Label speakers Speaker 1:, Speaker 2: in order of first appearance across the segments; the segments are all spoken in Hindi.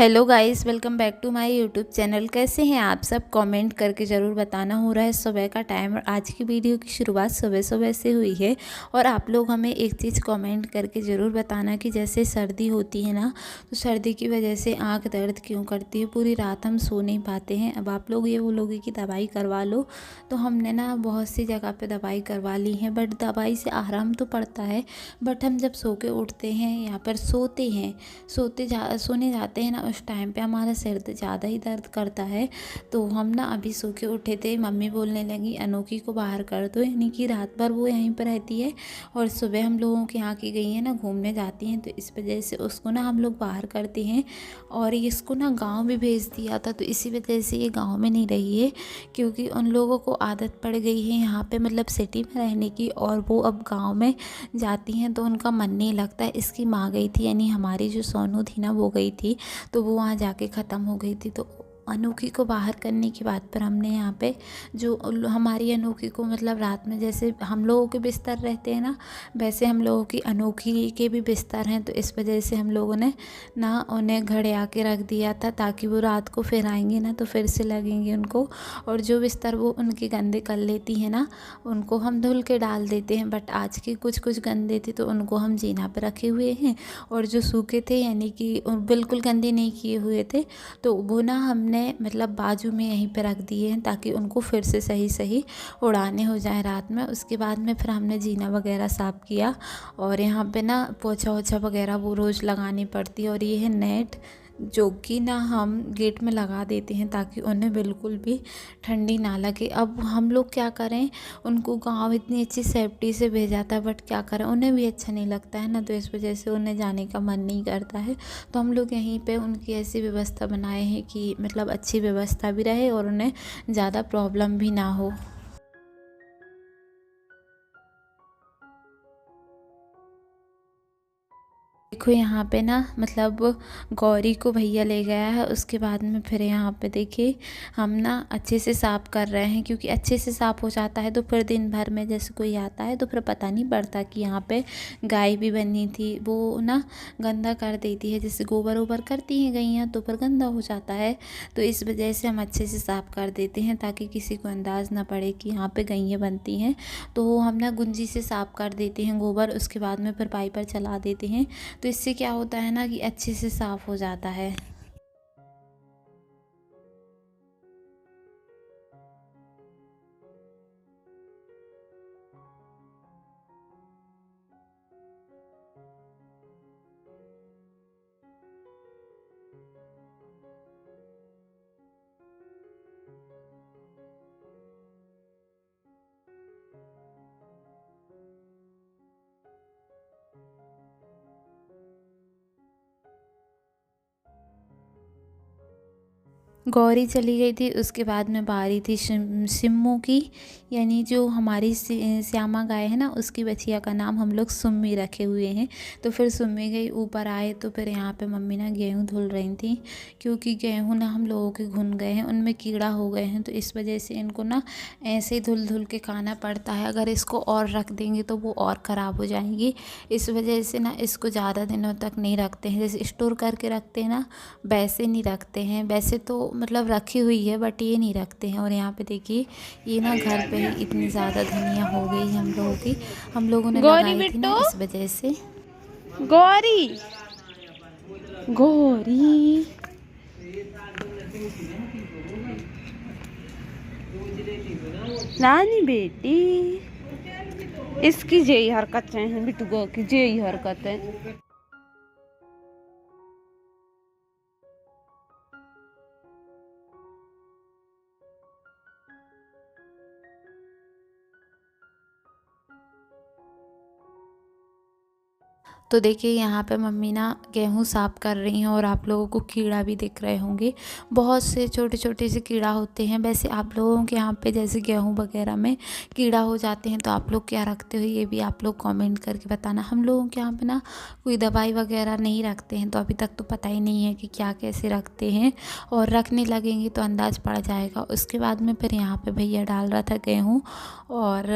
Speaker 1: Hello guys, welcome back to my YouTube channel. कैसे हैं आप सब? कमेंट करके ज़रूर बताना। हो रहा है सुबह का टाइम और आज की वीडियो की शुरुआत सुबह सुबह से हुई है। और आप लोग हमें एक चीज़ कमेंट करके ज़रूर बताना कि जैसे सर्दी होती है ना, तो सर्दी की वजह से आंख दर्द क्यों करती है, पूरी रात हम सो नहीं पाते हैं। अब आप लोग ये बोलोगे कि दवाई करवा लो, तो हमने ना बहुत सी जगह पर दवाई करवा ली है, बट दवाई से आराम तो पड़ता है। बट हम जब सो के उठते हैं या पर सोते हैं, सोने जाते हैं ना, उस टाइम पे हमारा सिर ज़्यादा ही दर्द करता है। तो हम ना अभी सो के उठे थे, मम्मी बोलने लगी अनोखी को बाहर कर दो, यानी कि रात भर वो यहीं पर रहती है और सुबह हम लोगों के यहाँ की गई है ना, घूमने जाती हैं, तो इस वजह से उसको ना हम लोग बाहर करते हैं। और इसको ना गांव भी भेज दिया था, तो इसी वजह से ये गांव में नहीं रही है, क्योंकि उन लोगों को आदत पड़ गई है यहाँ पे मतलब सिटी में रहने की, और वो अब गाँव में जाती हैं तो उनका मन नहीं लगता। इसकी माँ गई थी, यानी हमारी जो सोनू थी ना, वो गई थी, तो वो वहाँ जाके ख़त्म हो गई थी। तो अनोखी को बाहर करने की बात पर हमने यहाँ पे जो हमारी अनोखी को मतलब रात में जैसे हम लोगों के बिस्तर रहते हैं ना, वैसे हम लोगों की अनोखी के भी बिस्तर हैं। तो इस वजह से हम लोगों ने ना उन्हें घड़े आके रख दिया था, ताकि वो रात को फिर आएंगे ना तो फिर से लगेंगे उनको। और जो बिस्तर वो उनके गंदे कर लेती है ना, उनको हम धुल के डाल देते हैं। बट आज के कुछ कुछ गंदे थे, तो उनको हम जीना पर रखे हुए हैं। और जो सूखे थे, यानी कि बिल्कुल गंदे नहीं किए हुए थे, तो वो ना हमने मतलब बाजू में यहीं पे रख दिए हैं, ताकि उनको फिर से सही सही उड़ाने हो जाए रात में। उसके बाद में फिर हमने जीना वगैरह साफ़ किया, और यहाँ पे ना पोछा ओछा वगैरह वो रोज़ लगानी पड़ती है। और ये है नेट, जो कि ना हम गेट में लगा देते हैं, ताकि उन्हें बिल्कुल भी ठंडी ना लगे। अब हम लोग क्या करें, उनको गांव इतनी अच्छी सेफ्टी से भेजा था, बट क्या करें, उन्हें भी अच्छा नहीं लगता है ना, तो इस वजह से उन्हें जाने का मन नहीं करता है। तो हम लोग यहीं पे उनकी ऐसी व्यवस्था बनाए हैं कि मतलब अच्छी व्यवस्था भी रहे और उन्हें ज़्यादा प्रॉब्लम भी ना हो। देखो यहाँ पे ना मतलब गौरी को भैया ले गया है, उसके बाद में फिर यहाँ पे देखिए हम ना अच्छे से साफ़ कर रहे हैं, क्योंकि अच्छे से साफ़ हो जाता है तो फिर दिन भर में जैसे कोई आता है तो फिर पता नहीं पड़ता कि यहाँ पे गाय भी बनी थी। वो ना गंदा कर देती है, जैसे गोबर ओबर करती हैं गैयाँ, तो फिर गंदा हो जाता है। तो इस वजह से हम अच्छे से साफ़ कर देते हैं, ताकि किसी को अंदाज़ ना पड़े कि यहाँ पर गैयाँ बनती हैं। तो हम ना गुंजी से साफ़ कर देते हैं गोबर, उसके बाद में फिर पाइपर चला देते हैं। तो इससे क्या होता है ना कि अच्छे से साफ़ हो जाता है। गौरी चली गई थी, उसके बाद में बारी थी सिम्मू की, यानी जो हमारी श्यामा गाय है ना, उसकी बछिया का नाम हम लोग सुम्मी रखे हुए हैं। तो फिर सुम्मी गई, ऊपर आए तो फिर यहाँ पे मम्मी ना गेहूँ धुल रही थी, क्योंकि गेहूँ ना हम लोगों के घुन गए हैं, उनमें कीड़ा हो गए हैं। तो इस वजह से इनको ना ऐसे ही धुल धुल के खाना पड़ता है, अगर इसको और रख देंगे तो वो और ख़राब हो जाएंगी। इस वजह से ना इसको ज़्यादा दिनों तक नहीं रखते हैं, जैसे स्टोर करके रखते हैं ना, वैसे नहीं रखते हैं। वैसे तो मतलब रखी हुई है, बट ये नहीं रखते हैं। और यहाँ पे देखिए ये ना घर पे ही इतनी ज़्यादा धनिया हो गई हम लोगों की, हम लोगों ने
Speaker 2: गौरी
Speaker 1: लगाई थी ना,
Speaker 2: बिट्टू,
Speaker 1: इस वजह से।
Speaker 2: गौरी गौरी नानी बेटी, इसकी जेई हरकतें हैं, बिट्टू गो की जेई हरकतें।
Speaker 1: तो देखिए यहाँ पे मम्मी ना गेहूँ साफ़ कर रही हैं, और आप लोगों को कीड़ा भी दिख रहे होंगे, बहुत से छोटे छोटे से कीड़ा होते हैं। वैसे आप लोगों के यहाँ पे जैसे गेहूँ वगैरह में कीड़ा हो जाते हैं, तो आप लोग क्या रखते हो, ये भी आप लोग कमेंट करके बताना। हम लोगों के यहाँ पे ना कोई दवाई वगैरह नहीं रखते हैं, तो अभी तक तो पता ही नहीं है कि क्या कैसे रखते हैं, और रखने लगेंगे तो अंदाज़ पड़ जाएगा। उसके बाद में फिर यहाँ पर भैया डाल रहा था गेहूँ, और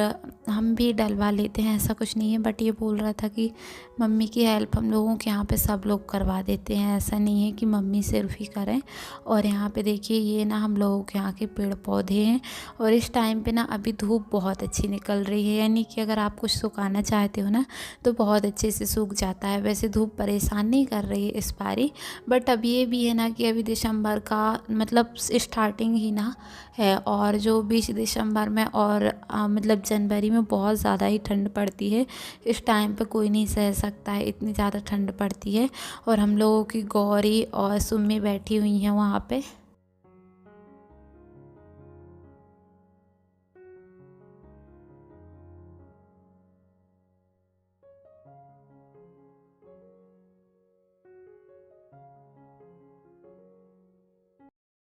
Speaker 1: हम भी डलवा लेते हैं, ऐसा कुछ नहीं है। बट ये बोल रहा था कि मम्मी मम्मी की हेल्प हम लोगों के यहाँ पे सब लोग करवा देते हैं, ऐसा नहीं है कि मम्मी सिर्फ ही करें। और यहाँ पे देखिए ये ना हम लोगों के यहाँ के पेड़ पौधे हैं और इस टाइम पे ना अभी धूप बहुत अच्छी निकल रही है, यानी कि अगर आप कुछ सुखाना चाहते हो ना तो बहुत अच्छे से सूख जाता है। वैसे धूप परेशान नहीं कर रही है इस बारी, बट अब ये भी है ना कि अभी दिसंबर का मतलब स्टार्टिंग ही ना है, और जो 20 दिसंबर में और मतलब जनवरी में बहुत ज़्यादा ही ठंड पड़ती है। इस टाइम पे कोई नहीं सह सकता है, इतनी ज़्यादा ठंड पड़ती है। और हम लोगों की गौरी और सुम्मी बैठी हुई हैं वहाँ पे।